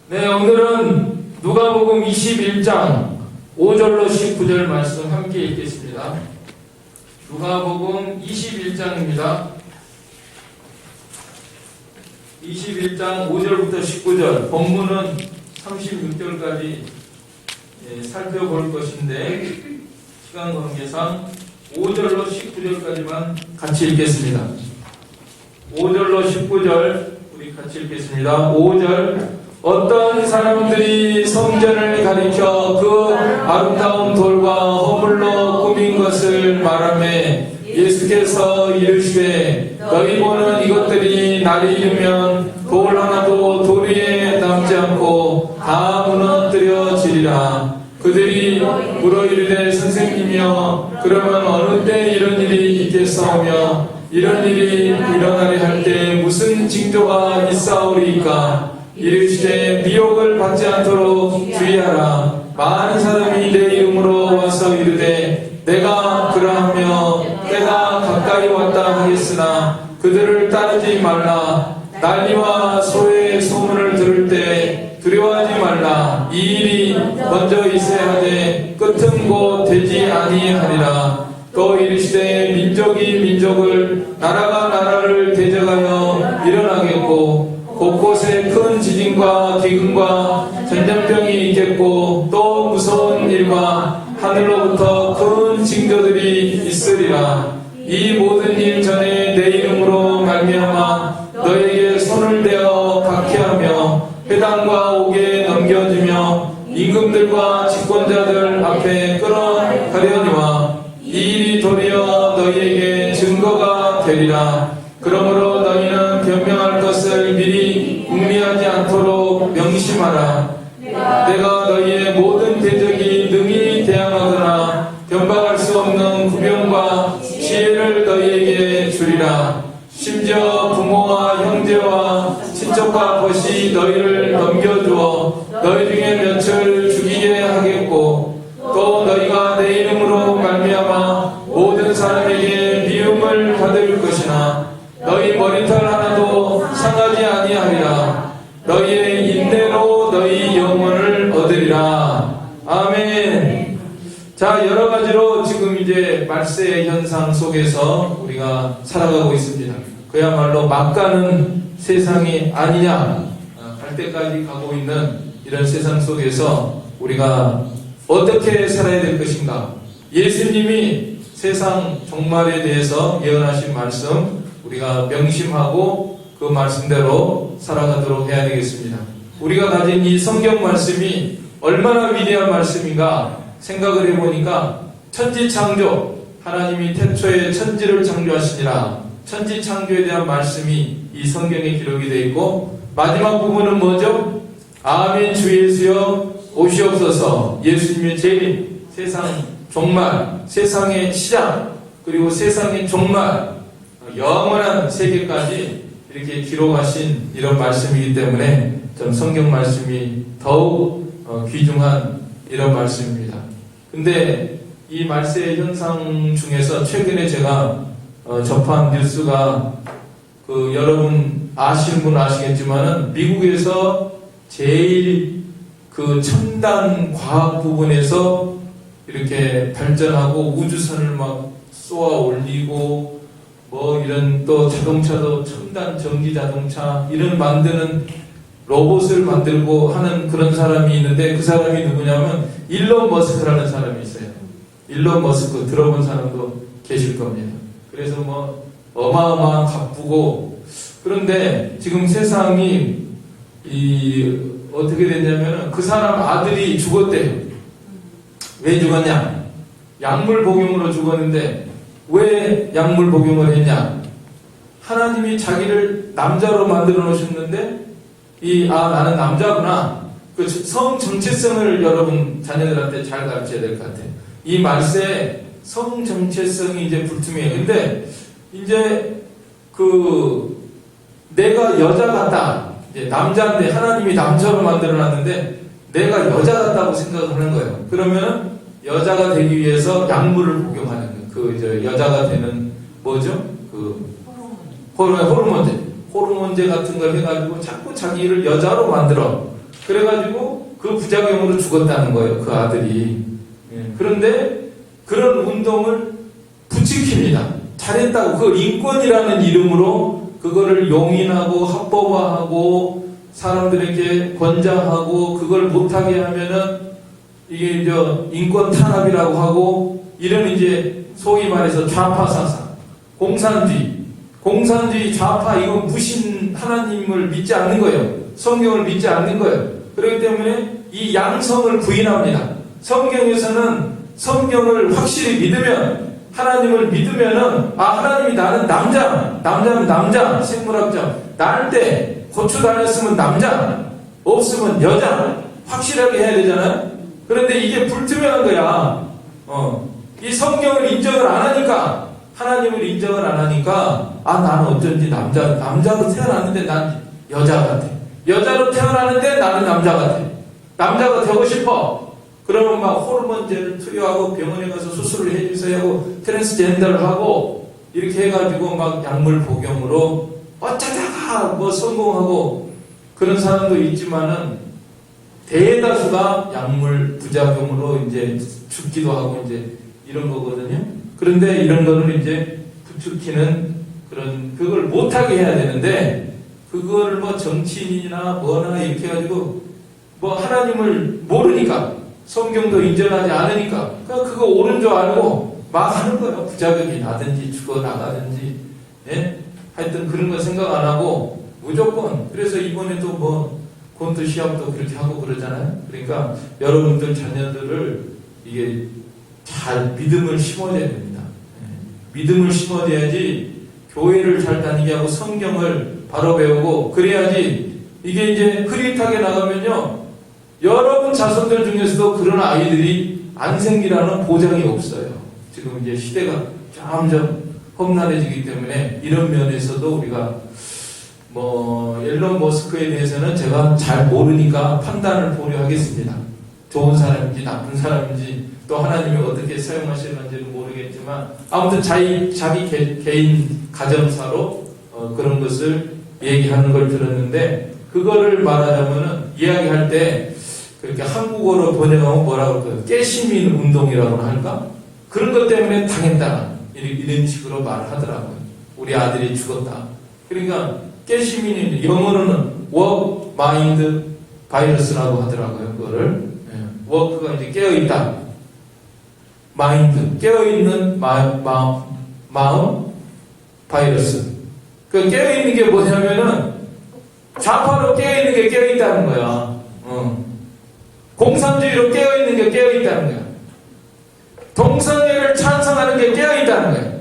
네, 오늘은 누가복음 21장 5절로 19절 말씀 함께 읽겠습니다. 누가복음 21장입니다. 21장 5절부터 19절, 본문은 36절까지 살펴볼 것인데 시간 관계상 5절로 19절까지만 같이 읽겠습니다. 5절로 19절 우리 같이 읽겠습니다. 5절, 어떤 사람들이 성전을 가리켜 그 아름다운 돌과 허물로 꾸민 것을 말하매 예수께서 이르시되 너희 보는 이것들이 날이 이르면 돌 하나도 돌 위에 남지 않고 다 무너뜨려지리라. 그들이 물어 이르되 선생님이여 그러면 어느 때 이런 일이 있겠사오며 이런 일이 일어나려 할 때 무슨 징조가 있사오리이까? 이르시되 미혹을 받지 않도록 주의하라. 많은 사람이 내 이름으로 와서 이르되 내가 그러하며 때가 가까이 왔다 하겠으나 그들을 따르지 말라. 난리와 소의 소문을 들을 때 두려워하지 말라. 이 일이 먼저 있어야 하되 끝은 곧 되지 아니하리라. 또 이르시되 민족이 민족을 나라가 나라를 대적하여 일어나겠고 곳곳에 큰 지진과 기근과 전염병이 있겠고 또 무서운 일과 하늘로부터 큰 징조들이 있으리라. 이 모든 일 전에 내 이름으로 말미암아 너에게 손을 대어 박해하며 회당과 옥에 넘겨주며 임금들과 집권자들 앞에 끌어가려니와 이 일이 도리어 너희에게 증거가 되리라. 그러므로 너희는 변명할 것을 미리 궁리하지 않도록 명심하라. 내가 너희의 모든 대적이 능히 대항하거나 변방할 수 없는 구병과 지혜를 너희에게 주리라. 심지어 부모와 형제와 친척과 벗이 너희를 넘겨주어 너희 중에 몇을 죽이게 하겠고 또 너희가 내 이름으로 말미암아 모든 사람에게 미움을 받을 것이나 너희 머리털 하나도 상하지 아니하리라. 너희의 인내로 너희 영혼을 얻으리라. 아멘. 자, 여러 가지로 지금 이제 말세의 현상 속에서 우리가 살아가고 있습니다. 그야말로 막가는 세상이 아니냐 할 때까지 가고 있는 이런 세상 속에서 우리가 어떻게 살아야 될 것인가? 예수님이 세상 종말에 대해서 예언하신 말씀 우리가 명심하고 그 말씀대로 살아가도록 해야 되겠습니다. 우리가 가진 이 성경 말씀이 얼마나 위대한 말씀인가 생각을 해보니까 천지창조, 하나님이 태초에 천지를 창조하시니라, 천지창조에 대한 말씀이 이 성경에 기록이 되어 있고 마지막 부분은 뭐죠? 아멘 주 예수여 오시옵소서. 예수님의 재림, 세상 종말, 세상의 시작, 그리고 세상의 종말, 영원한 세계까지 이렇게 기록하신 이런 말씀이기 때문에 좀 성경 말씀이 더욱 귀중한 이런 말씀입니다. 근데 이 말세의 현상 중에서 최근에 제가 접한 뉴스가 여러분 아시는 분은 아시겠지만은 미국에서 제일 그 첨단 과학 부분에서 이렇게 발전하고 우주선을 막 쏘아 올리고 뭐 이런 또 자동차도 첨단 전기 자동차 이런 만드는 로봇을 만들고 하는 그런 사람이 있는데 그 사람이 누구냐면 일론 머스크라는 사람이 있어요. 일론 머스크 들어본 사람도 계실 겁니다. 그래서 뭐 어마어마한 갑부고, 그런데 지금 세상이 어떻게 됐냐면 그 사람 아들이 죽었대요. 왜 죽었냐? 약물 복용으로 죽었는데 왜 약물 복용을 했냐? 하나님이 자기를 남자로 만들어 놓으셨는데 나는 남자구나. 그 성 정체성을 여러분 자녀들한테 잘 가르쳐야 될 것 같아요. 이 말세에 성 정체성이 이제 불투명해요. 근데 이제 내가 여자 같다. 이제 남자인데 하나님이 남자로 만들어 놨는데 내가 여자 같다고 생각하는 거예요. 그러면 여자가 되기 위해서 약물을 복용하는 거예요. 여자가 되는 뭐죠? 호르몬제 같은 걸 해가지고 자꾸 자기를 여자로 만들어. 그래가지고 그 부작용으로 죽었다는 거예요, 그 아들이. 그런데 그런 운동을 부추깁니다. 잘했다고. 그 인권이라는 이름으로 그거를 용인하고 합법화하고 사람들에게 권장하고 그걸 못하게 하면은 이게 이제 인권 탄압이라고 하고 이런 이제 소위 말해서 좌파 사상, 공산주의 좌파 이거 무신 하나님을 믿지 않는 거예요. 성경을 믿지 않는 거예요. 그렇기 때문에 이 양성을 부인합니다. 성경에서는 성경을 확실히 믿으면 하나님을 믿으면은 하나님이 나는 남자는 남자 생물학적 날 때 고추 달렸으면 남자 없으면 여자 확실하게 해야 되잖아요. 그런데 이게 불투명한 거야. 이 성경을 인정을 안 하니까 하나님을 인정을 안 하니까 나는 어쩐지 남자로 태어났는데 난 여자 같아. 여자로 태어났는데 나는 남자 같아. 남자가 되고 싶어. 그러면 막 호르몬제를 투여하고 병원에 가서 수술을 해주세요 하고 트랜스젠더를 하고 이렇게 해가지고 막 약물 복용으로 어쩌다가 뭐 성공하고 그런 사람도 있지만은 대다수가 약물 부작용으로 이제 죽기도 하고 이제 이런 거거든요. 그런데 이런 거를 이제 부추기는 그걸 못하게 해야 되는데 그거를 뭐 정치인이나 뭐나 이렇게 해가지고 뭐 하나님을 모르니까 성경도 인정하지 않으니까 그거 옳은 줄 알고 막 하는 거예요. 부작용이 나든지 죽어나가든지 하여튼 그런 거 생각 안 하고 무조건 그래서 이번에도 뭐 콘트 시합도 그렇게 하고 그러잖아요. 그러니까 여러분들 자녀들을 이게 잘 믿음을 심어줘야 됩니다. 믿음을 심어줘야지 교회를 잘 다니게 하고 성경을 바로 배우고 그래야지 이게 이제 흐릿하게 나가면요 여러분 자손들 중에서도 그런 아이들이 안 생기라는 보장이 없어요. 지금 이제 시대가 점점 험난해지기 때문에 이런 면에서도 우리가 뭐 앨런 머스크에 대해서는 제가 잘 모르니까 판단을 보류하겠습니다. 좋은 사람인지 나쁜 사람인지 또 하나님이 어떻게 사용하시는지는 모르겠지만 아무튼 자기 개인 가정사로 그런 것을 얘기하는 걸 들었는데 그거를 말하자면은 이야기할 때 그렇게 한국어로 번역하면 뭐라고 할까요? 깨시민 운동이라고 할까? 그런 것 때문에 당했다. 이런 식으로 말을 하더라고요. 우리 아들이 죽었다. 그러니까 깨시민이 영어로는 work mind virus라고 하더라고요. 그거를 work가 이제 깨어있다. 마인드 깨어있는 마음 바이러스. 그 깨어있는 게 뭐냐면은 좌파로 깨어있는 게 깨어있다는 거야. 공산주의로 깨어있는 게 깨어있다는 거야. 동성애를 찬성하는 게 깨어있다는 거야.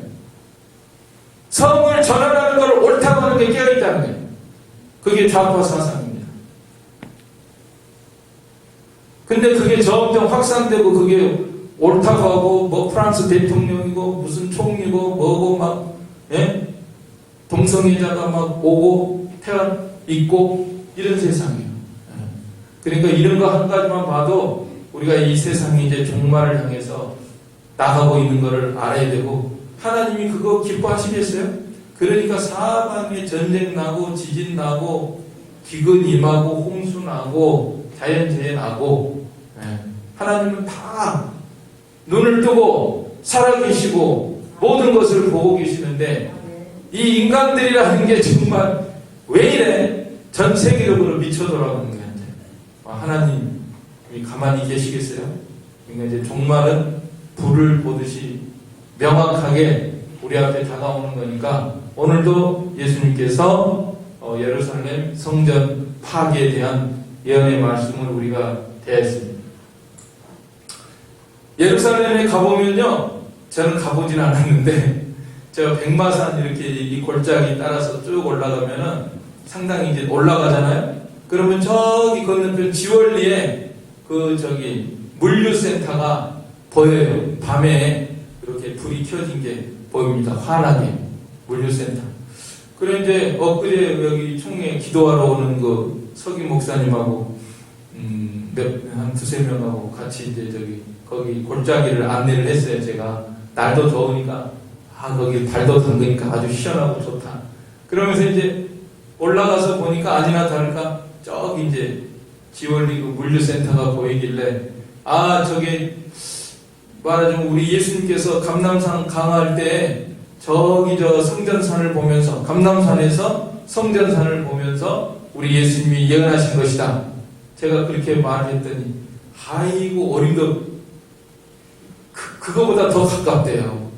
성을 전환하는 걸 옳다고 하는 게 깨어있다는 거야. 그게 좌파 사상입니다. 근데 그게 점점 확산되고 그게 옳다고 하고 뭐 프랑스 대통령이고 무슨 총리고 뭐고 막 동성애자가 막 오고 태어 있고 이런 세상이에요. 그러니까 이런 거 한 가지만 봐도 우리가 이 세상이 이제 종말을 향해서 나가고 있는 것을 알아야 되고 하나님이 그거 기뻐하시겠어요? 그러니까 사방에 전쟁 나고 지진 나고 기근 임하고 홍수 나고 자연재해 나고 하나님은 다 눈을 뜨고 살아계시고 모든 것을 보고 계시는데 이 인간들이라는 게 정말 왜 이래? 전 세계적으로 미쳐 돌아가는 거예요. 하나님이 가만히 계시겠어요? 그러니까 이제 종말은 불을 보듯이 명확하게 우리 앞에 다가오는 거니까 오늘도 예수님께서 예루살렘 성전 파괴에 대한 예언의 말씀을 우리가 대했습니다. 예루살렘에 가보면요, 저는 가보진 않았는데, 저 백마산 이렇게 이 골짜기 따라서 쭉 올라가면은 상당히 이제 올라가잖아요? 그러면 저기 건너편 지월리에 물류센터가 보여요. 밤에 이렇게 불이 켜진 게 보입니다. 환하게. 물류센터. 그래 이제 엊그제 여기 총회 기도하러 오는 그 서기 목사님하고 한 두세 명하고 같이 이제 거기 골짜기를 안내를 했어요. 제가 날도 더우니까 거기 발도 담그니까 아주 시원하고 좋다. 그러면서 이제 올라가서 보니까 아니나 다를까 저기 이제 지월리그 물류센터가 보이길래 저게 말하자면 우리 예수님께서 감람산 강화할 때 저기 성전산을 보면서 감람산에서 성전산을 보면서 우리 예수님이 예언하신 것이다. 제가 그렇게 말했더니 아이고 어림도 그거보다 더 가깝대요.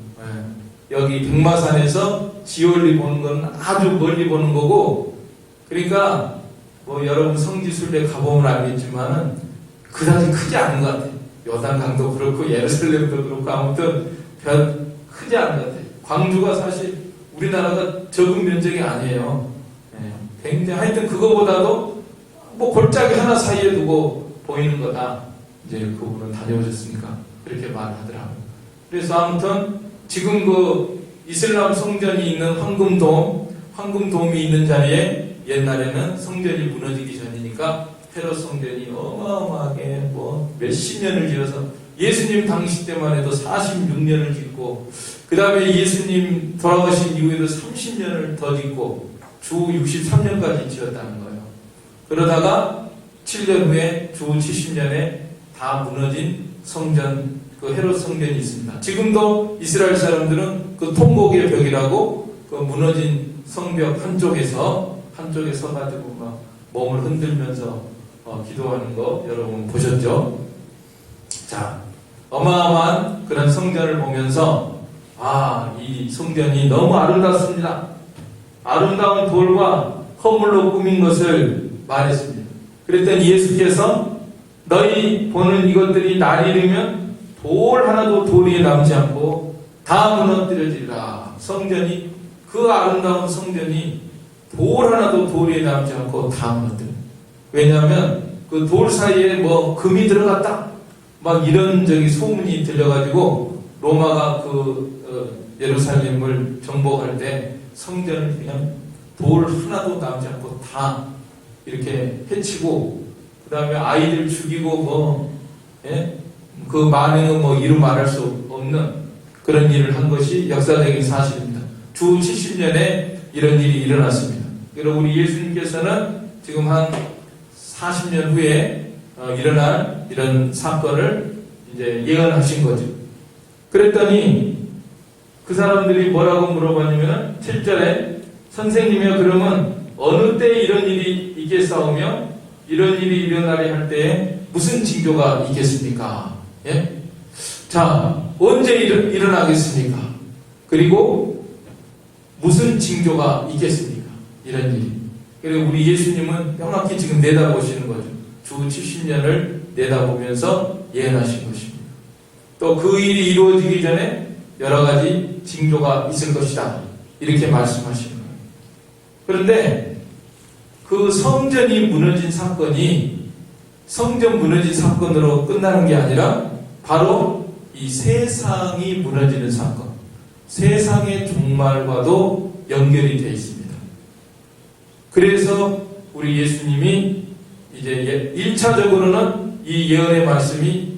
여기 백마산에서 지월리 보는 건 아주 멀리 보는 거고, 그러니까 뭐 여러분 성지순례 가보면 알겠지만은 그다지 크지 않은 것 같아요. 요단강도 그렇고 예루살렘도 그렇고 아무튼 별 크지 않은 것 같아요. 광주가 사실 우리나라가 적은 면적이 아니에요. 굉장히 하여튼 그거보다도 뭐 골짜기 하나 사이에 두고 보이는 거다. 이제 그분은 다녀오셨으니까 그렇게 말하더라고요. 그래서 아무튼 지금 그 이슬람 성전이 있는 황금돔이 있는 자리에 옛날에는 성전이 무너지기 전이니까 헤롯 성전이 어마어마하게 뭐 몇십 년을 지어서 예수님 당시 때만 해도 46년을 짓고 그 다음에 예수님 돌아가신 이후에도 30년을 더 짓고 주 63년까지 지었다는 거예요. 그러다가 7년 후에 주 70년에 다 무너진 성전, 그 헤롯 성전이 있습니다. 지금도 이스라엘 사람들은 그 통곡의 벽이라고 그 무너진 성벽 한쪽에 서가지고 막 몸을 흔들면서 기도하는 거 여러분 보셨죠? 자, 어마어마한 그런 성전을 보면서 이 성전이 너무 아름답습니다. 아름다운 돌과 허물로 꾸민 것을 말했습니다. 그랬더니 예수께서 너희 보는 이것들이 날이 이르면 돌 하나도 돌 위에 남지 않고 다 무너뜨려지리라. 성전이, 그 아름다운 성전이 돌 하나도 돌 위에 남지 않고 다 무너뜨려. 왜냐하면 그 돌 사이에 뭐 금이 들어갔다 막 이런 소문이 들려가지고 로마가 예루살렘을 정복할 때 성전을 그냥 돌 하나도 남지 않고 다 이렇게 해치고 그 다음에 아이들 죽이고 그 만행은 뭐 이루 말할 수 없는 그런 일을 한 것이 역사적인 사실입니다. 주 70년에 이런 일이 일어났습니다. 그리고 우리 예수님께서는 지금 한 40년 후에 일어날 이런 사건을 이제 예언하신 거죠. 그랬더니 그 사람들이 뭐라고 물어봤냐면 7절에 선생님이여 그러면 어느 때 이런 일이 있겠사오며 이런 일이 일어나려 할 때에 무슨 징조가 있겠습니까? 예? 자, 언제 일어나겠습니까? 그리고 무슨 징조가 있겠습니까? 이런 일이. 그리고 우리 예수님은 명확히 지금 내다보시는 거죠. 주 70년을 내다보면서 예언하신 것입니다. 또 그 일이 이루어지기 전에 여러 가지 징조가 있을 것이다. 이렇게 말씀하시는 거예요. 그런데 그 성전이 무너진 사건이 성전 무너진 사건으로 끝나는 게 아니라 바로 이 세상이 무너지는 사건, 세상의 종말과도 연결이 되어 있습니다. 그래서 우리 예수님이 이제 1차적으로는 이 예언의 말씀이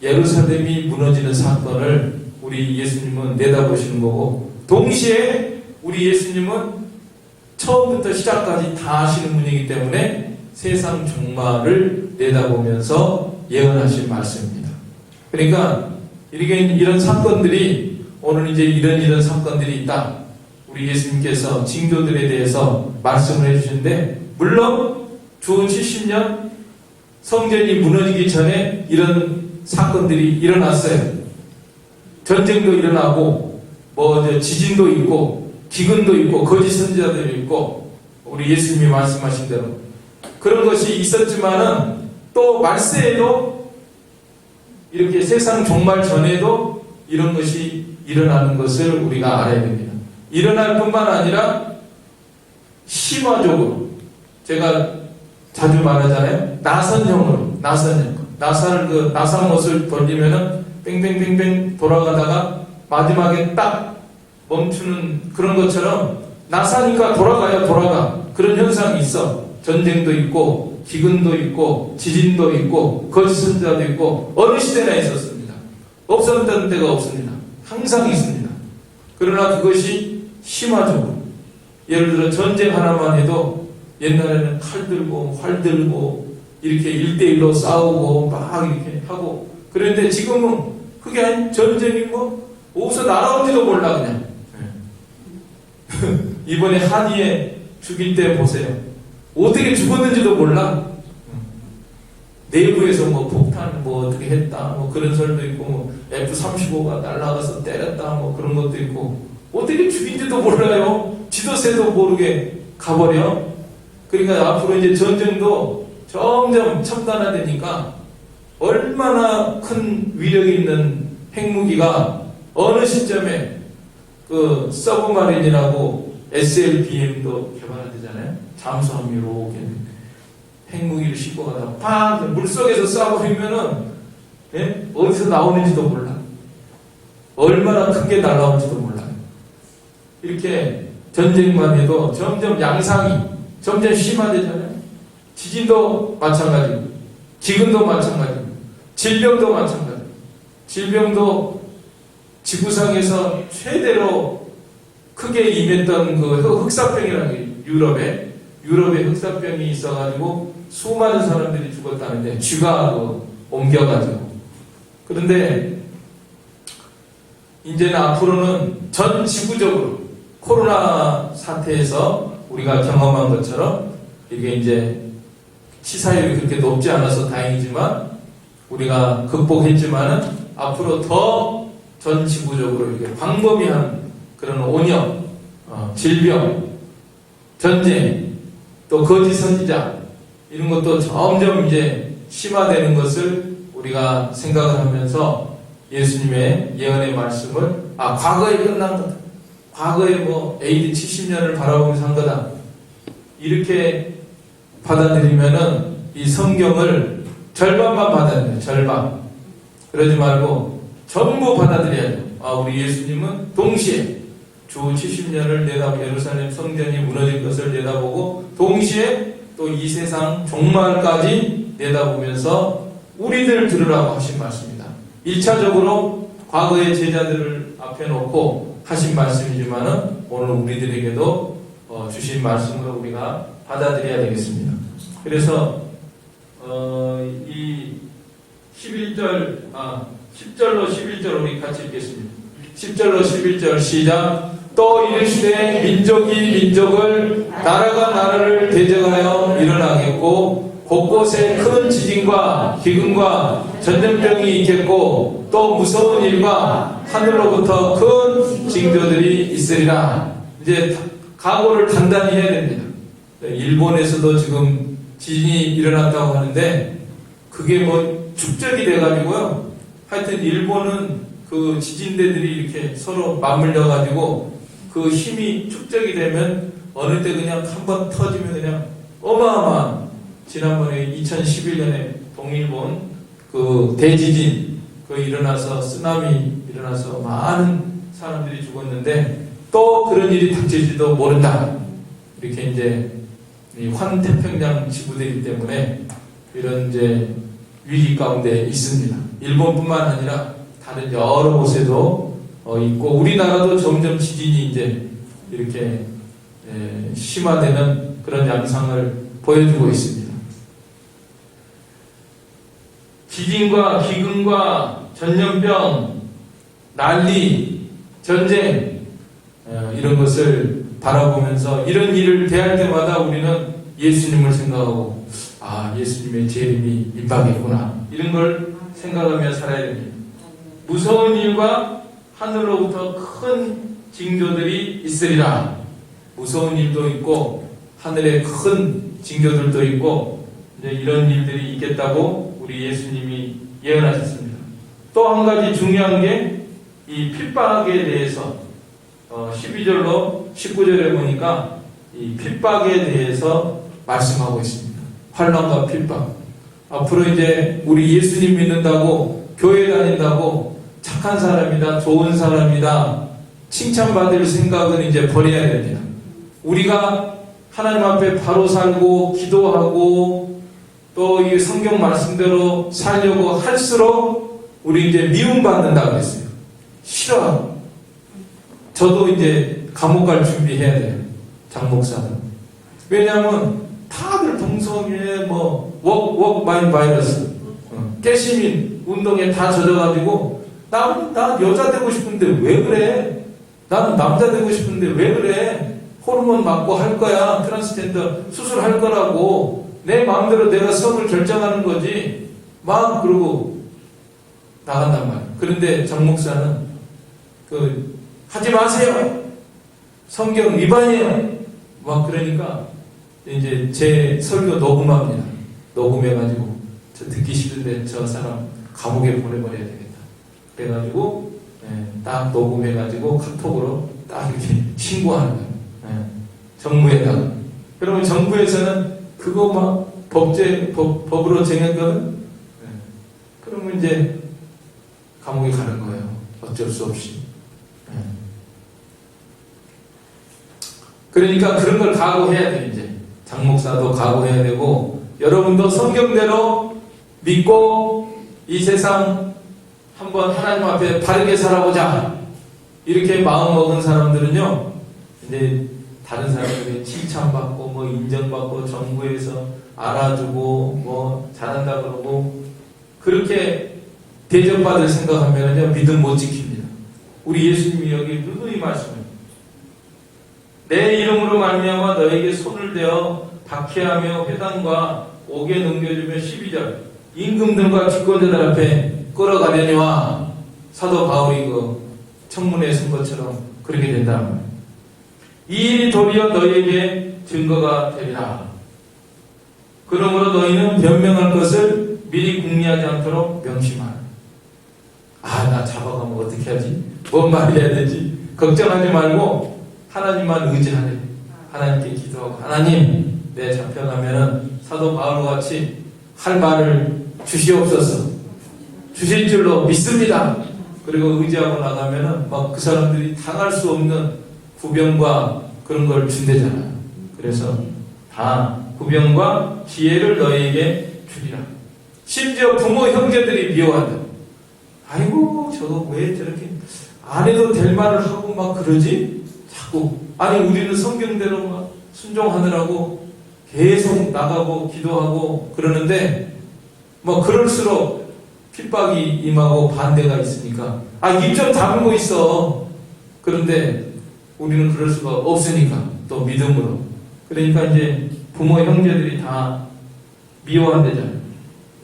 예루살렘이 무너지는 사건을 우리 예수님은 내다보시는 거고, 동시에 우리 예수님은 처음부터 시작까지 다 하시는 분이기 때문에 세상 종말을 내다보면서 예언하신 말씀입니다. 그러니까 이런 사건들이 오늘 이제 이런 사건들이 있다. 우리 예수님께서 징조들에 대해서 말씀을 해주시는데, 물론 주 70년 성전이 무너지기 전에 이런 사건들이 일어났어요. 전쟁도 일어나고 지진도 있고 기근도 있고 거짓 선지자들도 있고 우리 예수님이 말씀하신 대로 그런 것이 있었지만은 또 말세에도 이렇게 세상 종말 전에도 이런 것이 일어나는 것을 우리가 알아야 됩니다. 일어날 뿐만 아니라 심화적으로, 제가 자주 말하잖아요. 나선형으로, 나사 못을 돌리면은 뺑뺑뺑뺑 돌아가다가 마지막에 딱 멈추는 그런 것처럼 나사니까 돌아가. 그런 현상이 있어. 전쟁도 있고 기근도 있고 지진도 있고 거짓 선지자도 있고 어느 시대나 있었습니다. 없었던 때가 없습니다. 항상 있습니다. 그러나 그것이 심화적으로, 예를 들어 전쟁 하나만 해도 옛날에는 칼 들고 활 들고 이렇게 1대1로 싸우고 막 이렇게 하고. 그런데 지금은 그게 아닌 전쟁이 뭐 어디서 날아올지도 몰라 그냥. 이번에 한의에 죽일 때 보세요. 어떻게 죽었는지도 몰라. 내부에서 뭐 폭탄 뭐 어떻게 했다 뭐 그런 설도 있고 뭐 F-35가 날아가서 때렸다 뭐 그런 것도 있고 어떻게 죽인지도 몰라요. 지도새도 모르게 가버려. 그러니까 앞으로 이제 전쟁도 점점 첨단화되니까 얼마나 큰 위력이 있는 핵무기가 어느 시점에 그 서브마린이라고 SLBM도 개발되잖아요. 잠수함 이렇게 핵무기를 싣고 가다가 팍 물속에서 쏴버리면은 예? 어디서 나오는지도 몰라. 얼마나 큰 게 날아올지도 몰라요. 이렇게 전쟁만 해도 점점 양상이 점점 심화되잖아요. 지진도 마찬가지고 기근도 마찬가지고 질병도 마찬가지고 질병도 지구상에서 최대로 크게 임했던 그 흑사병이라는 게 유럽에 흑사병이 있어가지고 수많은 사람들이 죽었다는데 쥐가 옮겨가지고. 그런데 이제는 앞으로는 전 지구적으로 코로나 사태에서 우리가 경험한 것처럼 이게 이제 치사율이 그렇게 높지 않아서 다행이지만 우리가 극복했지만은 앞으로 더 전 지구적으로 이렇게 광범위한 그런 오염, 질병, 전쟁, 또 거짓 선지자 이런 것도 점점 이제 심화되는 것을 우리가 생각을 하면서 예수님의 예언의 말씀을 과거에 끝난 거다. 과거에 뭐 AD 70년을 바라보면서 한 거다. 이렇게 받아들이면은 이 성경을 절반만 받아들여요. 절반. 그러지 말고 전부 받아들여야죠. 우리 예수님은 동시에 주 70년을 내다보고 예루살렘 성전이 무너질 것을 내다보고 동시에 또 이 세상 종말까지 내다보면서 우리들 들으라고 하신 말씀입니다. 1차적으로 과거의 제자들을 앞에 놓고 하신 말씀이지만은 오늘 우리들에게도 주신 말씀을 우리가 받아들여야 되겠습니다. 그래서 이 10절로 11절 우리 같이 읽겠습니다. 10절로 11절 시작. 또 이르시되 민족이 민족을 나라가 나라를 대적하여 일어나겠고 곳곳에 큰 지진과 기근과 전염병이 있겠고 또 무서운 일과 하늘로부터 큰 징조들이 있으리라. 이제 각오를 단단히 해야 됩니다. 일본에서도 지금 지진이 일어났다고 하는데 그게 뭐 축적이 돼가지고요. 하여튼 일본은 그 지진대들이 이렇게 서로 맞물려 가지고 그 힘이 축적이 되면 어느 때 그냥 한번 터지면 그냥 어마어마한, 지난번에 2011년에 동일본 그 대지진 그 일어나서 쓰나미 일어나서 많은 사람들이 죽었는데 또 그런 일이 닥칠지도 모른다. 이렇게 이제 이 환태평양 지구대이기 때문에 이런 이제 위기 가운데 있습니다. 일본뿐만 아니라 다른 여러 곳에도 있고 우리나라도 점점 지진이 이제 이렇게 심화되는 그런 양상을 보여주고 있습니다. 지진과 기근과 전염병, 난리, 전쟁 이런 것을 바라보면서 이런 일을 대할 때마다 우리는 예수님을 생각하고 예수님의 재림이 임박했구나 이런 걸 생각하며 살아야 됩니다. 무서운 일과 하늘로부터 큰 징조들이 있으리라. 무서운 일도 있고 하늘에 큰 징조들도 있고 이제 이런 일들이 있겠다고 우리 예수님이 예언하셨습니다. 또 한 가지 중요한 게 이 핍박에 대해서 12절로 19절에 보니까 이 핍박에 대해서 말씀하고 있습니다. 환난과 핍박. 앞으로 이제 우리 예수님 믿는다고 교회 다닌다고 착한 사람이다, 좋은 사람이다 칭찬받을 생각은 이제 버려야 됩니다. 우리가 하나님 앞에 바로 살고 기도하고 또 이 성경 말씀대로 살려고 할수록 우리 이제 미움받는다 그랬어요. 싫어하고. 저도 이제 감옥 갈 준비해야 돼요. 장 목사는. 왜냐하면 다 다들 동성애, 뭐, 워크 마인 바이러스, 깨시민 운동에 다 젖어가지고, 나 여자 되고 싶은데 왜 그래? 나는 남자 되고 싶은데 왜 그래? 호르몬 맞고 할 거야. 트랜스젠더 수술할 거라고. 내 마음대로 내가 성을 결정하는 거지. 막 그러고 나간단 말이야. 그런데 정 목사는 하지 마세요. 성경 위반이에요. 막 그러니까 이제 제 설교 녹음합니다. 녹음해가지고 저 듣기 싫은데 저 사람 감옥에 보내버려야 되겠다. 그래가지고 딱 녹음해가지고 카톡으로 딱 이렇게 신고하는 거예요. 정부에다가. 그러면 정부에서는 그거 막 법으로 정했거든. 그러면 이제 감옥에 가는 거예요. 어쩔 수 없이. 그러니까 그런 걸 각오해야 돼. 이제 장 목사도 각오해야 되고, 여러분도 성경대로 믿고 이 세상 한번 하나님 앞에 바르게 살아보자. 이렇게 마음 먹은 사람들은요, 이제 다른 사람들이 칭찬받고 뭐 인정받고 정부에서 알아주고 뭐 잘한다 그러고 그렇게 대접받을 생각하면요 믿음 못 지킵니다. 우리 예수님이 여기 누누이 말씀해요. 내 이름으로 말미암아 너에게 손을 대어 박해하며 회당과 옥에 넘겨주며 12절 임금들과 집권자들 앞에 끌어가려니와 사도 바울이 청문회에 쓴 것처럼 그렇게 된다는 말이에요. 이 일이 도리어 너희에게 증거가 되리라. 그러므로 너희는 변명할 것을 미리 궁리하지 않도록 명심하라. 나 잡아가면 어떻게 하지? 뭔 말을 해야 되지? 걱정하지 말고 하나님만 의지하래. 하나님께 기도하고, 하나님, 내 잡혀가면은 사도 바울과 같이 할 말을 주시옵소서. 주실 줄로 믿습니다. 그리고 의지하고 나가면은 막 그 사람들이 당할 수 없는 구병과 그런 걸 준대잖아요. 그래서 다 구병과 기회를 너희에게 주리라. 심지어 부모 형제들이 미워한다. 아이고 저거 왜 저렇게 안 해도 될 말을 하고 막 그러지? 자꾸 아니 우리는 성경대로 막 순종하느라고 계속 나가고 기도하고 그러는데 뭐 그럴수록 핍박이 임하고 반대가 있으니까 입 좀 다물고 있어. 그런데 우리는 그럴 수가 없으니까 또 믿음으로. 그러니까 이제 부모 형제들이 다 미워한대잖아요.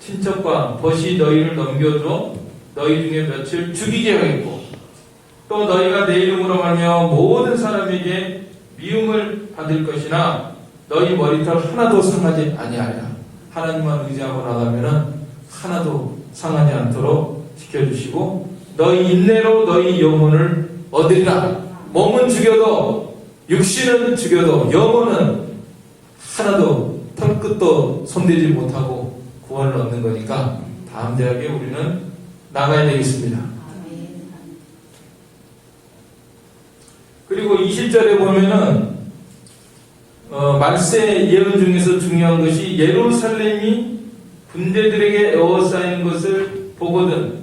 친척과 벗이 너희를 넘겨줘 너희 중에 며칠 죽이게 하겠고 또 너희가 내 이름으로 말하며 모든 사람에게 미움을 받을 것이나 너희 머리털 하나도 상하지 아니하리라. 하나님만 의지하고 나가면은 하나도 상하지 않도록 지켜주시고 너희 인내로 너희 영혼을 얻으리라. 몸은 죽여도 육신은 죽여도 영혼은 하나도 털끝도 손대지 못하고 구원을 얻는 거니까 담대하게 우리는 나가야 되겠습니다. 그리고 20절에 보면은 말세 예언 중에서 중요한 것이 예루살렘이 군대들에게 에워싸이는 것을 보거든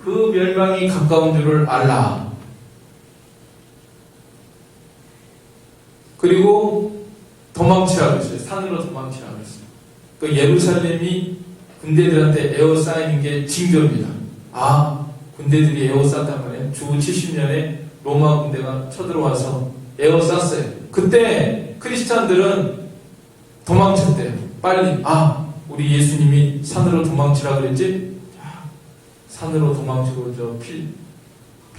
그 멸망이 가까운 줄을 알라. 그리고 도망치라 그랬어요. 산으로 도망치라 그랬어요. 그 예루살렘이 군대들한테 에워싸이는 게 징조입니다. 군대들이 에워쌌단 말이에요. 주 70년에 로마 군대가 쳐들어와서 에워쌌어요. 그때 크리스찬들은 도망쳤대요. 빨리 우리 예수님이 산으로 도망치라 그랬지? 산으로 도망치고 저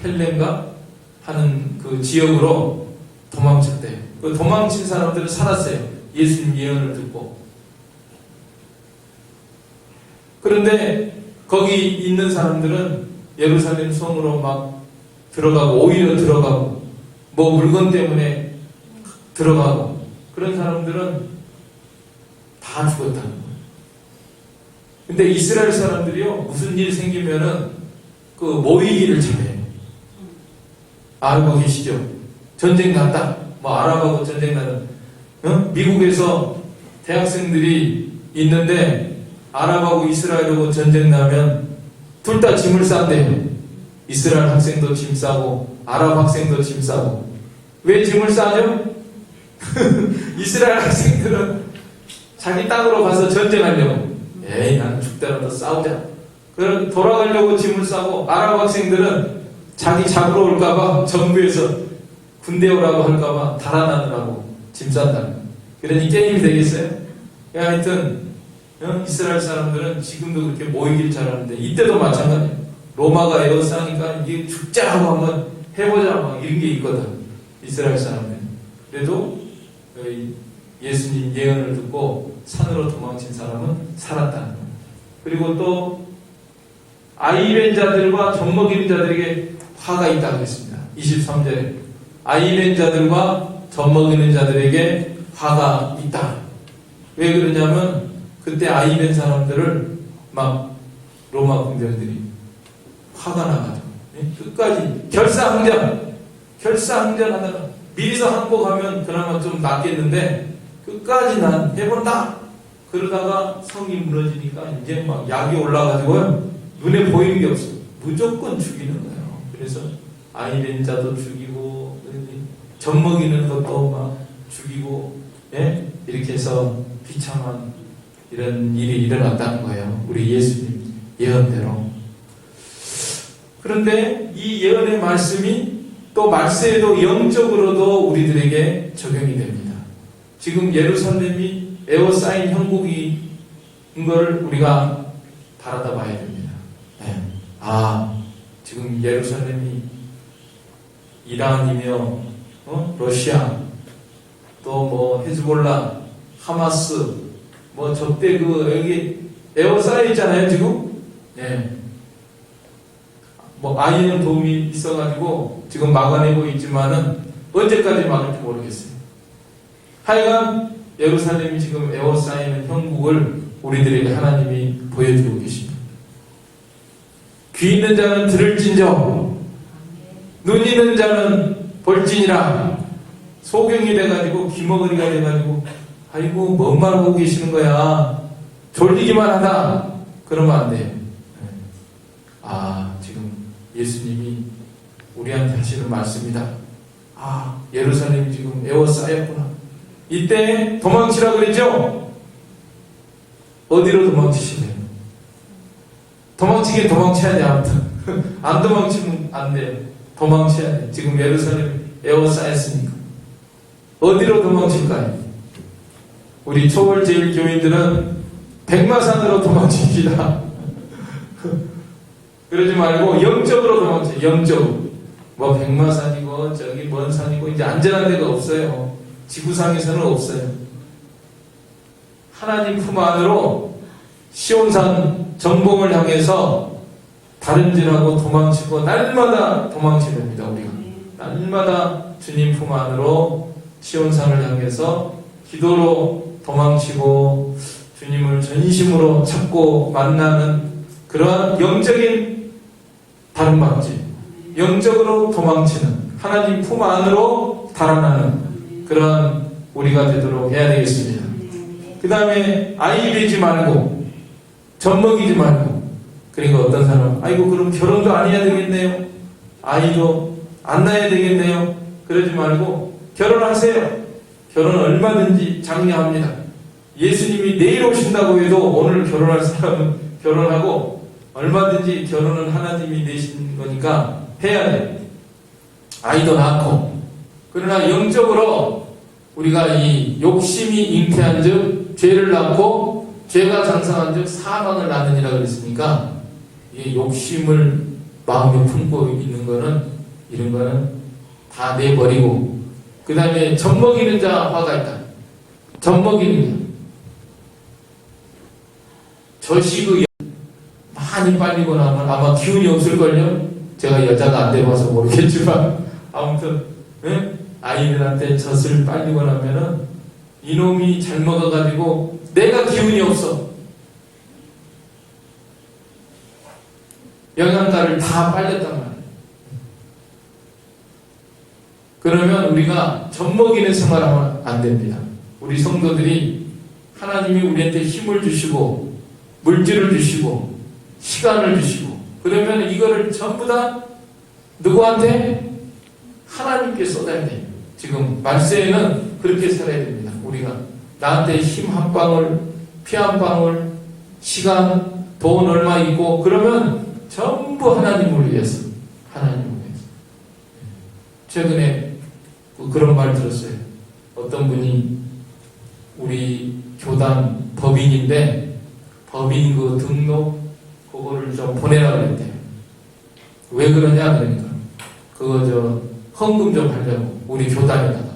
펠렘가 하는 그 지역으로 도망쳤대요. 그 도망친 사람들은 살았어요. 예수님 예언을 듣고. 그런데 거기 있는 사람들은 예루살렘 성으로 막 들어가고 오히려 들어가고 뭐 물건 때문에 들어가고 그런 사람들은 다 죽었다는 거예요. 근데 이스라엘 사람들이요 무슨 일 생기면은 그 모이기를 잘해요. 알고 계시죠? 전쟁 났다. 뭐 아랍하고 전쟁 나는 미국에서 대학생들이 있는데 아랍하고 이스라엘하고 전쟁 나면 둘 다 짐을 싼대요. 이스라엘 학생도 짐 싸고 아랍 학생도 짐 싸고. 왜 짐을 싸죠? 이스라엘 학생들은 자기 땅으로 가서 전쟁하려고. 에이, 나는 죽더라도 싸우자. 그럼 돌아가려고 짐을 싸고, 아랍 학생들은 자기 잡으러 올까봐 정부에서 군대 오라고 할까봐 달아나느라고 짐 싼다. 그러니 게임이 되겠어요? 하여튼 이스라엘 사람들은 지금도 그렇게 모이길 잘하는데 이때도 마찬가지예요. 로마가 에워싸니까 이게 죽자 하고 한번 해보자 막 이런 게 있거든. 이스라엘 사람들. 그래도 예수님 예언을 듣고 산으로 도망친 사람은 살았다는 거예요. 그리고 또 아이 낸 자들과 젖먹이는 자들에게 화가 있다고 했습니다. 23절에 아이 낸 자들과 젖먹이는 자들에게 화가 있다. 왜 그러냐면 그때 아이 낸 사람들을 막 로마 군대들이 화가 나가지고 끝까지 결사항전하다가 미리서 항복하면 그나마 좀 낫겠는데 끝까지 난 해본다. 그러다가 성이 무너지니까 이제 막 약이 올라가지고요 눈에 보이는 게 없어. 무조건 죽이는 거예요. 그래서 아이 낸 자도 죽이고 젖먹이는 것도 막 죽이고 이렇게 해서 비참한 이런 일이 일어났다는 거예요. 우리 예수님 예언대로. 그런데 이 예언의 말씀이 또 말세에도 영적으로도 우리들에게 적용이 됩니다. 지금 예루살렘이 에워싸인 형국인 걸 우리가 바라다 봐야 됩니다. 지금 예루살렘이 이란이며 러시아 또 뭐 헤즈볼라 하마스 뭐 저때 여기 에워싸여 있잖아요 지금. 뭐 아이는 도움이 있어가지고 지금 막아내고 있지만은 언제까지 막을지 모르겠어요. 하여간 예루살렘이 지금 에워싸이는 형국을 우리들에게 하나님이 보여주고 계십니다. 귀 있는 자는 들을진저, 눈 있는 자는 볼지니라. 소경이 돼가지고 귀머거리가 돼가지고 아이고 뭔 말 하고 계시는 거야. 졸리기만 하다. 그러면 안 돼요. 지금 예수님이 우리한테 하시는 말씀이다. 예루살렘이 지금 에워싸였구나. 이때 도망치라 그랬죠? 어디로 도망치시래요? 도망치긴 도망쳐야 돼. 아무튼 안 도망치면 안 돼요. 도망쳐야 돼. 지금 예루살렘이 에워싸였으니까. 어디로 도망칠까요? 우리 초월제일교인들은 백마산으로 도망칩니다. 그러지 말고 영적으로 도망쳐요. 영적으로. 뭐 백마산이고 저기 먼 산이고 이제 안전한 데가 없어요. 지구상에서는 없어요. 하나님 품 안으로 시온산 정봉을 향해서 다른질하고 도망치고 날마다 도망쳐야 됩니다. 우리가 날마다 주님 품 안으로 시온산을 향해서 기도로 도망치고 주님을 전심으로 찾고 만나는 그러한 영적인 다름방지, 영적으로 도망치는 하나님 품 안으로 달아나는 그런 우리가 되도록 해야 되겠습니다. 그 다음에 아이 되지 말고 젖먹이지 말고. 그러니까 어떤 사람은 아이고 그럼 결혼도 안 해야 되겠네요. 아이도 안 낳아야 되겠네요. 그러지 말고 결혼하세요. 결혼 얼마든지 장려합니다. 예수님이 내일 오신다고 해도 오늘 결혼할 사람은 결혼하고 얼마든지 결혼은 하나님이 내신 거니까 해야 돼요. 아이도 낳고. 그러나 영적으로 우리가 이 욕심이 잉태한 즉 죄를 낳고 죄가 장성한 즉 사망을 낳느니라 그랬으니까 이 욕심을 마음에 품고 있는 거는 이런 거는 다 내버리고 그 다음에 젖먹이는 자 화가 있다. 젖먹이는 자. 저식의 많이 빨리고 나면 아마 기운이 없을걸요? 제가 여자가 안 돼봐서 모르겠지만 아무튼 아이들한테 젖을 빨리고 나면은 이놈이 잘 먹어가지고 내가 기운이 없어. 영양가를 다 빨렸단 말이에요. 그러면 우리가 젖먹이는 생활하면 안 됩니다. 우리 성도들이 하나님이 우리한테 힘을 주시고 물질을 주시고 시간을 주시고 그러면 이거를 전부 다 누구한테? 하나님께 쏟아야 돼요. 지금 말세에는 그렇게 살아야 됩니다. 우리가 나한테 힘 한 방울, 피 한 방울, 시간, 돈 얼마 있고 그러면 전부 하나님을 위해서, 하나님을 위해서. 최근에 그런 말 들었어요. 어떤 분이 우리 교단 법인인데 법인 그 등록 그거를 좀 보내라 그랬대요. 왜 그러냐 그러니까 그거 헌금 좀 하려고 우리 교단에다가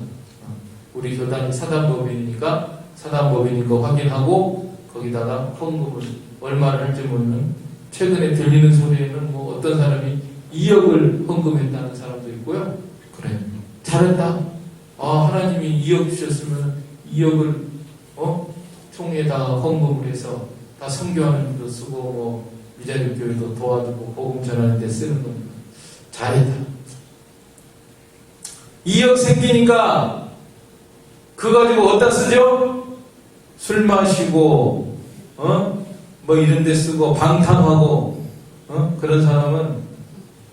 우리 교단이 사단법인이니까 사단법인인 거 확인하고 거기다가 헌금을 얼마를 할지 모르는 최근에 들리는 소리에는 뭐 어떤 사람이 2억을 헌금했다는 사람도 있고요. 그래 잘했다. 하나님이 2억 주셨으면 2억을 총회에다가 헌금을 해서 다 선교하는 데도 쓰고 뭐 미자립 교회도 도와주고 복음 전하는 데 쓰는 겁니다. 잘했다. 2억 생기니까 그거 가지고 어디다 쓰죠? 술 마시고 뭐 이런 데 쓰고 방탕하고 그런 사람은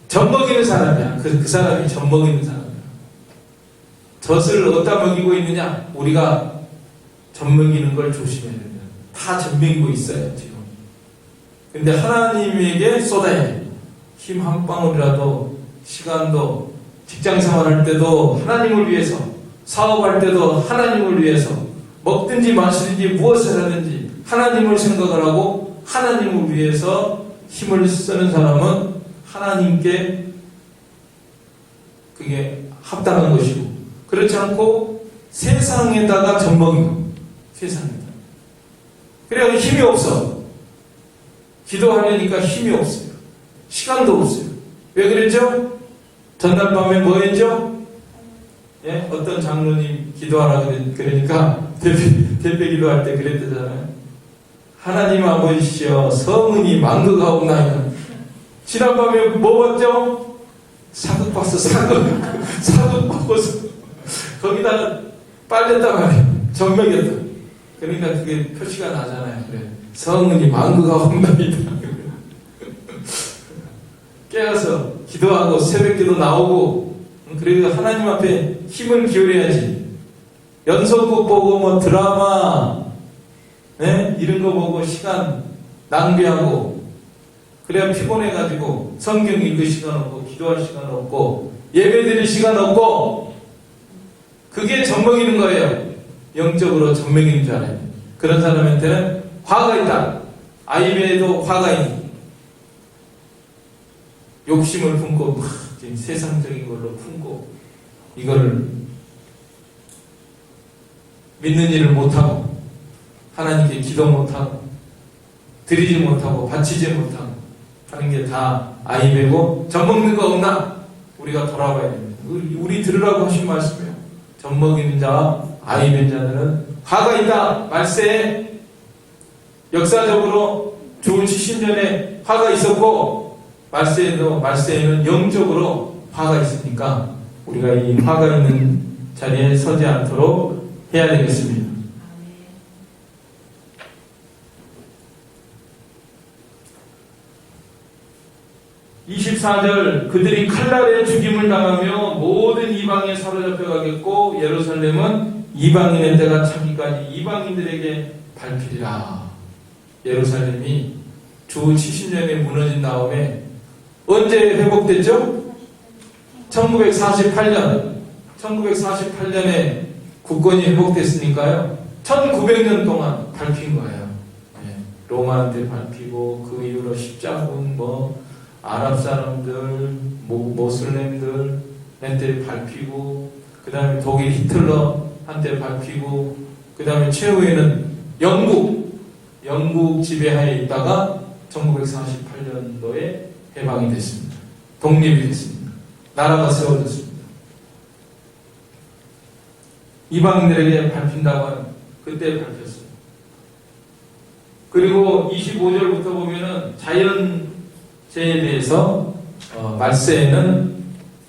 젖먹이는 사람이야. 그 사람이 젖먹이는 사람이야. 젖을 어디다 먹이고 있느냐? 우리가 젖먹이는 걸 조심해야 됩니다. 다 젖먹이고 있어요 지금. 근데 하나님에게 쏟아야 돼요. 힘 한 방울이라도 시간도 직장생활 할 때도 하나님을 위해서 사업할 때도 하나님을 위해서 먹든지 마시든지 무엇을 하든지 하나님을 생각을 하고 하나님을 위해서 힘을 쓰는 사람은 하나님께 그게 합당한 것이고 그렇지 않고 세상에다가 젖먹이고 세상에다 그래야 힘이 없어. 기도하려니까 힘이 없어요. 시간도 없어요. 왜 그랬죠? 전날 밤에 뭐 했죠? 예? 어떤 장로님 기도하라 그러니까 대패 기도할 때 그랬잖아요. 하나님 아버지시여 성은이 만극하옵나이다. 지난밤에 뭐 봤죠? 사극 봤어. 사극 보고서 거기다가 빨렸단 말이에요. 전맥이었다. 그러니까 그게 표시가 나잖아요. 그래. 성은이 만극하옵나이다. 깨어서 기도하고 새벽기도 나오고 그리고 하나님 앞에 힘을 기울여야지. 연속극 보고 뭐 드라마 이런 거 보고 시간 낭비하고 그래야 피곤해가지고 성경 읽을 시간 없고 기도할 시간 없고 예배 드릴 시간 없고 그게 젖먹이는 거예요. 영적으로 젖먹이는 줄 알아요. 그런 사람한테는 화가 있다. 아이배에도 화가 있는 욕심을 품고 막 세상적인 걸로 품고 이거를 믿는 일을 못하고 하나님께 기도 못하고 드리지 못하고 바치지 못하고 하는 게 다 아이배고 젖먹는 거 없나? 우리가 돌아봐야 됩니다. 우리 들으라고 하신 말씀이에요. 젖먹이는 자와 아이벤 자들은 화가 있다. 말세에 역사적으로 좋은 70년에 화가 있었고 말세에는 영적으로 화가 있으니까 우리가 이 화가 있는 자리에 서지 않도록 해야 되겠습니다. 24절 그들이 칼날에 죽임을 당하며 모든 이방에 사로잡혀 가겠고 예루살렘은 이방인의 때가 차기까지 이방인들에게 밟히리라. 예루살렘이 주 70년에 무너진 다음에 언제 회복됐죠? 1948년에 국권이 회복됐으니까요. 1900년 동안 밟힌 거예요. 로마한테 밟히고 그 이후로 십자군 아랍 사람들, 모슬렘들한테 밟히고 그 다음에 독일 히틀러한테 밟히고 그 다음에 최후에는 영국 지배하에 있다가 1948년도에 해방이 됐습니다. 독립이 됐습니다. 나라가 세워졌습니다. 이방인들에게 밟힌다고 하는 그때 밟혔어요. 그리고 25절부터 보면은 자연재해에 대해서 말세에는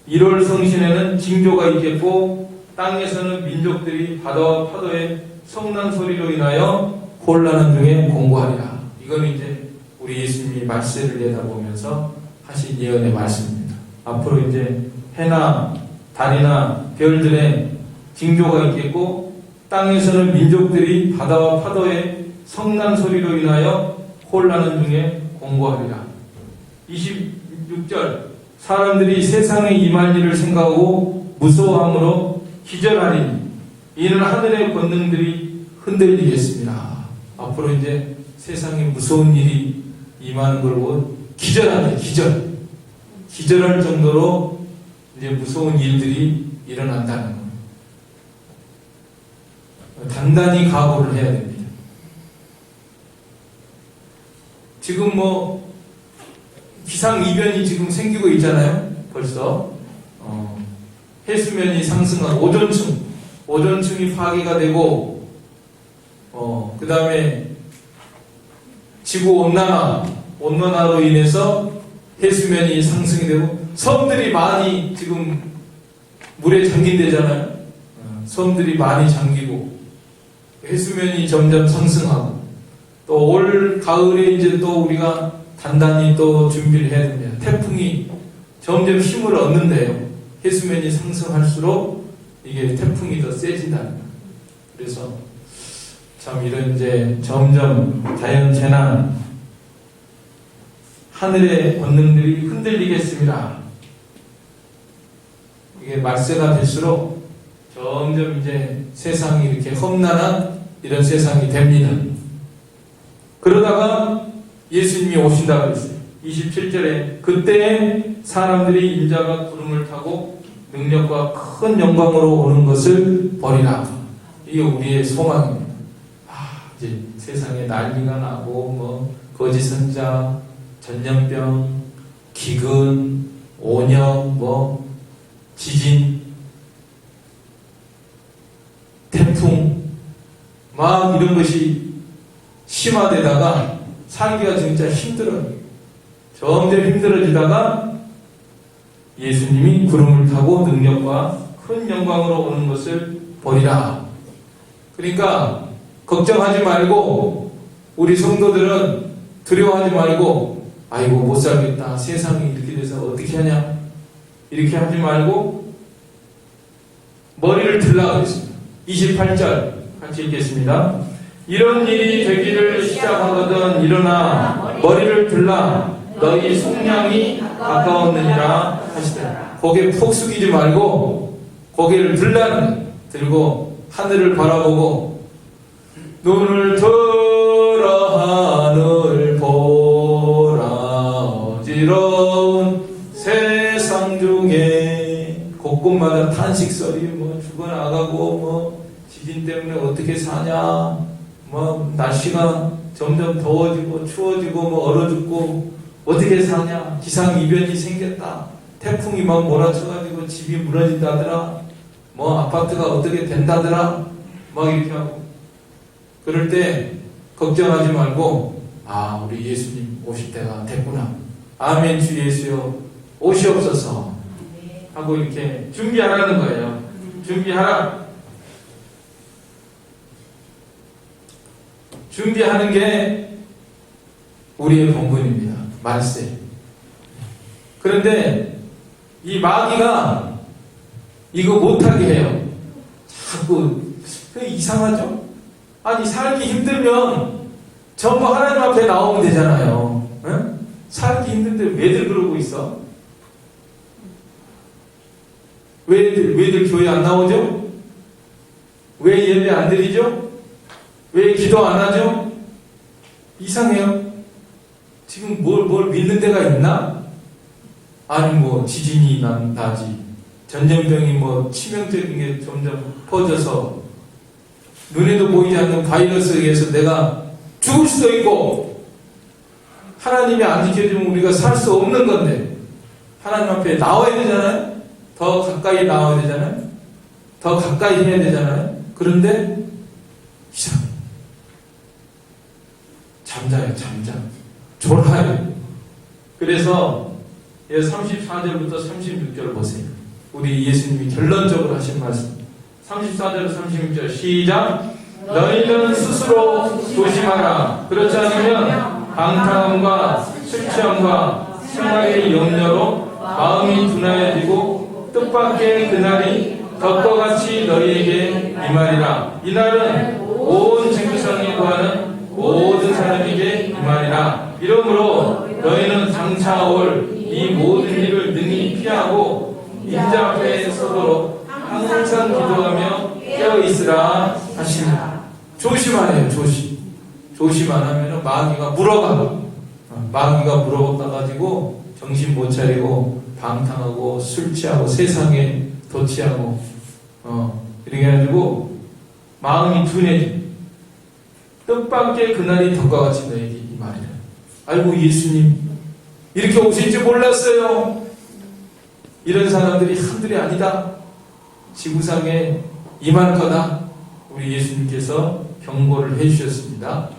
1월 성신에는 징조가 있겠고 땅에서는 민족들이 바다와 파도의 성난 소리로 인하여 혼란한 중에 공고하리라. 이건 이제 우리 예수님이 말세를 내다보면서 하신 예언의 말씀입니다. 앞으로 이제 해나 달이나 별들의 징조가 있겠고 땅에서는 민족들이 바다와 파도의 성난 소리로 인하여 혼란한 중에 공고하리라. 26절 사람들이 세상에 임할 일을 생각하고 무서워함으로 기절하리니 이는 하늘의 권능들이 흔들리겠습니다. 앞으로 이제 세상에 무서운 일이 임하는 걸 보고 기절하네. 기절할 정도로 이제 무서운 일들이 일어난다는 겁니다. 단단히 각오를 해야 됩니다. 지금 뭐 기상이변이 지금 생기고 있잖아요. 벌써 해수면이 상승한 오존층이 파괴가 되고 그 다음에 지구 온난화로 인해서 해수면이 상승이 되고 섬들이 많이 지금 물에 잠긴대잖아요. 섬들이 많이 잠기고 해수면이 점점 상승하고 또 올 가을에 이제 또 우리가 단단히 또 준비를 해야 됩니다. 태풍이 점점 힘을 얻는데요. 해수면이 상승할수록 이게 태풍이 더 세진다는 거예요. 그래서 참 이런 이제 점점 자연 재난, 하늘의 권능들이 흔들리겠습니다. 이게 말세가 될수록 점점 이제 세상이 이렇게 험난한 이런 세상이 됩니다. 그러다가 예수님이 오신다고 했어요. 27절에 그때에 사람들이 인자가 구름을 타고 능력과 큰 영광으로 오는 것을 보리라. 이게 우리의 소망입니다. 이제 세상에 난리가 나고 뭐 거짓 선자, 전염병, 기근, 오염, 뭐 지진, 태풍 막 이런 것이 심화되다가 살기가 진짜 힘들어요. 점점 힘들어지다가 예수님이 구름을 타고 능력과 큰 영광으로 오는 것을 보리라. 그러니까 걱정하지 말고 우리 성도들은 두려워하지 말고 아이고 못 살겠다. 세상이 이렇게 돼서 어떻게 하냐. 이렇게 하지 말고 머리를 들라 그랬습니다. 28절 같이 읽겠습니다. 이런 일이 되기를 시작하거든 일어나 머리를 들라 너희 속량이 가까웠느니라 하시더라. 고개 푹 숙이지 말고 고개를 들고 하늘을 바라보고 눈을 들어 하늘 보라. 어지러운 세상 중에 곳곳마다 탄식소리 뭐 죽어나가고 뭐 지진 때문에 어떻게 사냐, 뭐 날씨가 점점 더워지고 추워지고 뭐 얼어 죽고 어떻게 사냐, 기상이변이 생겼다, 태풍이 막 몰아쳐가지고 집이 무너진다더라, 뭐 아파트가 어떻게 된다더라, 막 이렇게 하고 그럴 때 걱정하지 말고 우리 예수님 오실 때가 됐구나. 아멘. 주 예수여 오시옵소서 하고 이렇게 준비하라는 거예요. 준비하라. 준비하는 게 우리의 본분입니다. 말세. 그런데 이 마귀가 이거 못하게 해요. 자꾸 이상하죠? 아니 살기 힘들면 전부 하나님 앞에 나오면 되잖아요. 응? 살기 힘든데 왜들 그러고 있어? 왜들 교회 안 나오죠? 왜 예배 안 드리죠? 왜 기도 안 하죠? 이상해요. 지금 뭘 믿는 데가 있나? 아니 뭐 지진이 나지, 전염병이 뭐 치명적인 게 점점 퍼져서 눈에도 보이지 않는 바이러스에 의해서 내가 죽을 수도 있고 하나님이 안 지켜주면 우리가 살 수 없는 건데 하나님 앞에 나와야 되잖아요. 더 가까이 나와야 되잖아요. 더 가까이 해야 되잖아요. 그런데 이상해. 잠자요. 졸아요. 그래서 34절부터 36절 보세요. 우리 예수님이 결론적으로 하신 말씀. 34절 36절 시작. 너희는 스스로 조심하라. 그렇지 않으면 방탕함과 술 취함과 생활의 염려로 마음이 둔하여지고 뜻밖의 그날이 덕과 같이 너희에게 임하리라. 이날은 온 지구상에 거하는 모든 사람에게 임하리라. 이러므로 너희는 장차 올 이 모든 일을 능히 피하고 인자 앞에 서도록 항상 기도하며 깨어있으라 하시니라. 조심하래요. 조심 안 하면 마귀가 물어가. 마귀가 물어가가지고 정신 못 차리고 방탕하고 술 취하고 세상에 도취하고 이렇게 해가지고 마음이 둔해지. 뜻밖의 그날이 덕과 같이 너에게 이 말이라. 아이고 예수님 이렇게 오실 줄 몰랐어요. 이런 사람들이 한둘이 아니다. 지구상에 임할 거다. 우리 예수님께서 경고를 해주셨습니다.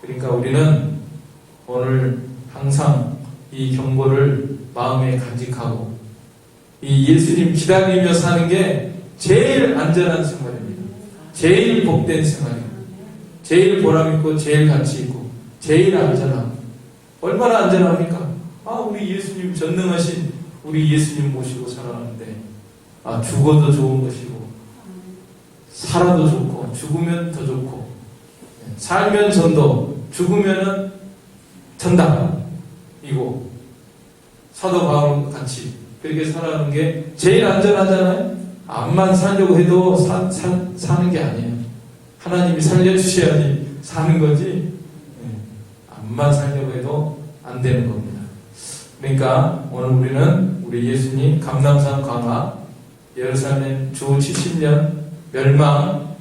그러니까 우리는 오늘 항상 이 경고를 마음에 간직하고 이 예수님 기다리며 사는 게 제일 안전한 생활입니다. 제일 복된 생활입니다. 제일 보람있고 제일 가치있고 제일 안전하고. 얼마나 안전합니까? 우리 예수님 전능하신 우리 예수님 모시고 살아가는데 죽어도 좋은 것이고 살아도 좋고 죽으면 더 좋고 살면 전도 죽으면은 천당이고 사도 바울과 같이 그렇게 살아가는 게 제일 안전하잖아요. 암만 살려고 해도 사는 게 아니에요. 하나님이 살려주셔야지 사는 거지 암만 살려고 해도 안 되는 겁니다. 그러니까 오늘 우리는 우리 예수님 감람산 광화 예루살렘 주 70년 멸망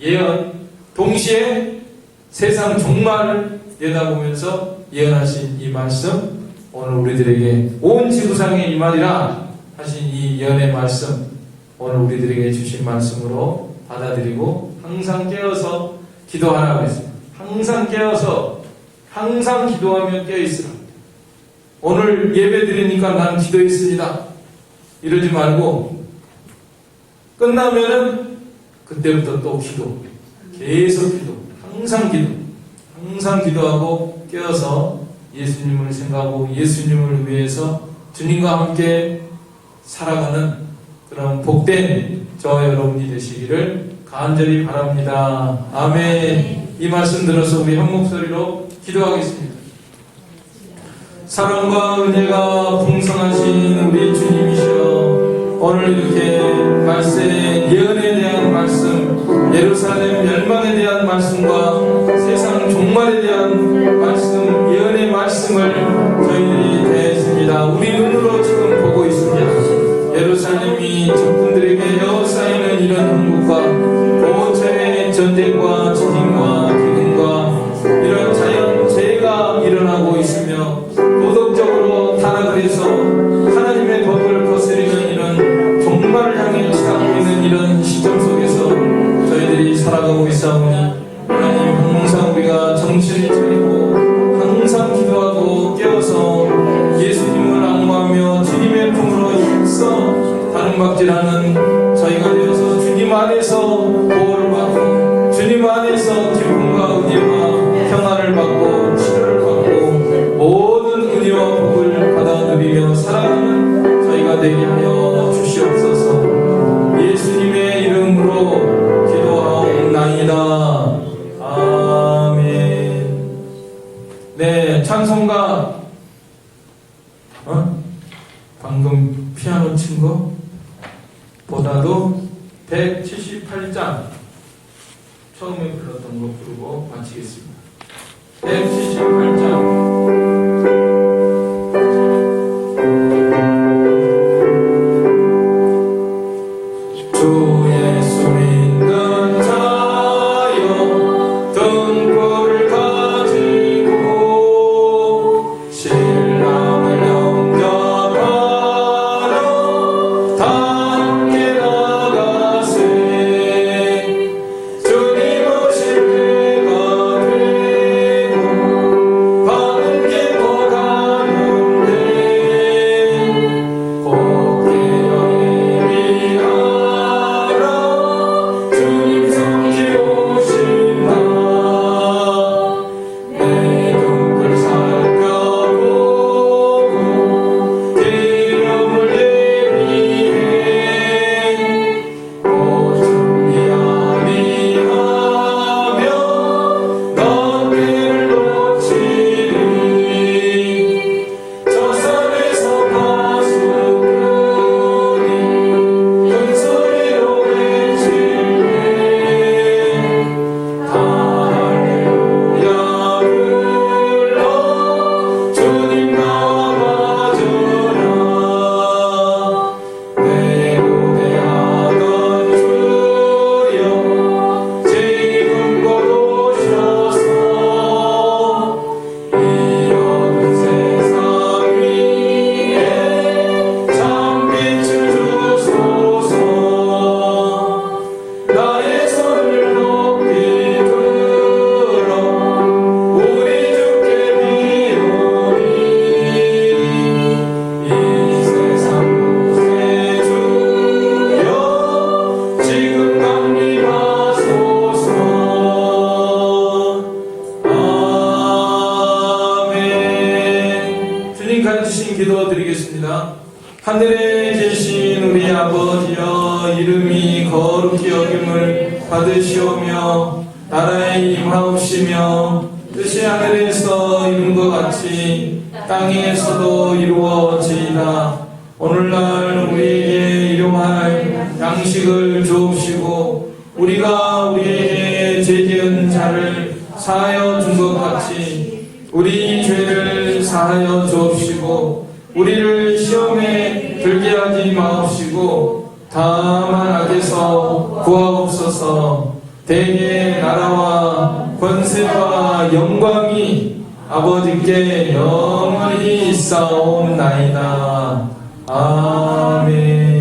예언 동시에 세상 종말을 내다보면서 예언하신 이 말씀 오늘 우리들에게 온 지구상에 임하리라 하신 이 예언의 말씀 오늘 우리들에게 주신 말씀으로 받아들이고 항상 깨어서 기도하라고 했습니다. 항상 깨어서 항상 기도하며 깨어있으라. 오늘 예배 드리니까 나는 기도했습니다. 이러지 말고 끝나면은 그때부터 또 기도. 계속 기도. 항상 기도. 항상 기도하고 깨어서 예수님을 생각하고 예수님을 위해서 주님과 함께 살아가는 그런 복된 저와 여러분이 되시기를 간절히 바랍니다. 아멘. 이 말씀 들어서 우리 한 목소리로 기도하겠습니다. 사랑과 은혜가 풍성하신 우리 주님이시여 오늘 이렇게 말씀의 예언에 대한 말씀 예루살렘 멸망에 대한 말씀과 세상 종말에 대한 말씀 예언의 말씀을 저희들이 대했습니다. 우리 눈으로 지금 보고 있습니다. 예루살렘이 적군들에게 에워싸이는 이런 형국과 고처의 전쟁과 지진과 기근과 이런 자연재해가 일어나고 있으며 도덕적으로 타락을 해서 하나님의 법을 거스리는 이런 종말을 향해 치닫고 있는 이런 시점 속에서 저희들이 살아가고 있사오니 하나님 항상 우리가 정신을 차리고 항상 기도하고 깨어서 예수님을 앙모하며 주님의 품으로 힘써 다름박질하는 저희가 되어서 주님 안에서 보호를 받고 주님 안에서 기쁨과 은혜와 평안을 받고 치료를 받고 모든 은혜와 복을 받아 누리며 살아가는 저희가 되게 하여 주시옵소서. 예수님의 이름으로 기도하옵나이다. 아멘. 네, 찬송가 방금 피아노 친 거 보다도 178장 처음에 불렀던 거 부르고 마치겠습니다. 178장 주 예수 믿는 자여 등불을 가지고 신랑을 영접하러 함께 나가세. 주님 오실 때가 되고 가르치신 기도 드리겠습니다. 하늘에 계신 우리 아버지여, 이름이 거룩히 여김을 받으시오며 나라의 임하옵시며 뜻이 하늘에서 이룬 것 같이 땅에서도 이루어지이다. 오늘날 우리에게 일용할 양식을 주옵시고 우리가 우리에게 죄지은 자를 사하여 준 것 같이 우리 죄를 사하여 주옵시고 우리를 시험에 들게 하지 마옵시고 다만 악에서 구하옵소서. 대개 나라와 권세와 영광이 아버지께 영원히 있사옵나이다. 아멘.